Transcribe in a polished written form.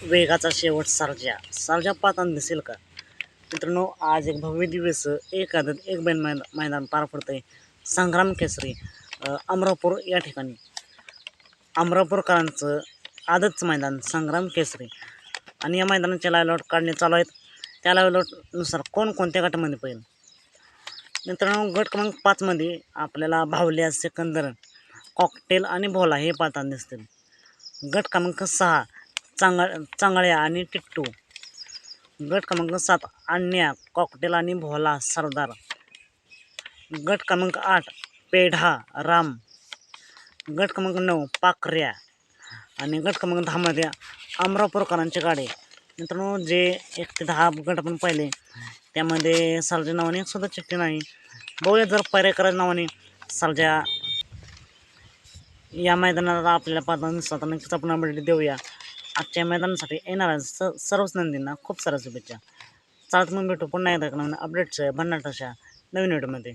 वेगाचा शेवट सर्जा पाहताना दिसेल का? मित्रांनो, आज एक भव्य दिवस एक आदत एक बैल मैदान पार पडतंय. संग्राम केसरी अमरापूर या ठिकाणी अमरापूरकरांचं आदतचं मैदान संग्राम केसरी आणि या मैदानाचे लाईव्ह काढणे चालू आहेत. त्या लाईव्ह नुसार कोणत्या गटामध्ये पाहिजे. मित्रांनो, गट क्रमांक 5 मध्ये आपल्याला भावल्या, सिकंदर, कॉकटेल आणि भोला हे पाहताना दिसतील. गट क्रमांक 6 चांगळ्या आणि टिट्टू. गट क्रमांक 7 अन्या, कॉकटेल आणि भोला सरदार. गट क्रमांक 8 पेढा, राम. गट क्रमांक 9 पाखऱ्या आणि गट क्रमांक 10 मध्ये अमरापूरकरांचे गाडे. मित्रांनो, जे 1 ते 10 गट आपण पाहिले त्यामध्ये सर्जा नावाने एक सुद्धा चिठ्ठी नाही. बघूया जर पर्यायकरांच्या नावाने सर्जा या मैदानाला आपल्याला पाहताना दिसतात. नक्कीच आपण अपडेट देऊया. आजच्या मैदानासाठी येणाऱ्या सर्वच नंदींना खूप साऱ्या शुभेच्छा. चालत मग भेटू पुन्हा एकदा नवीन अपडेट्स भन्नाट अशा नवीन व्हिडिओमध्ये.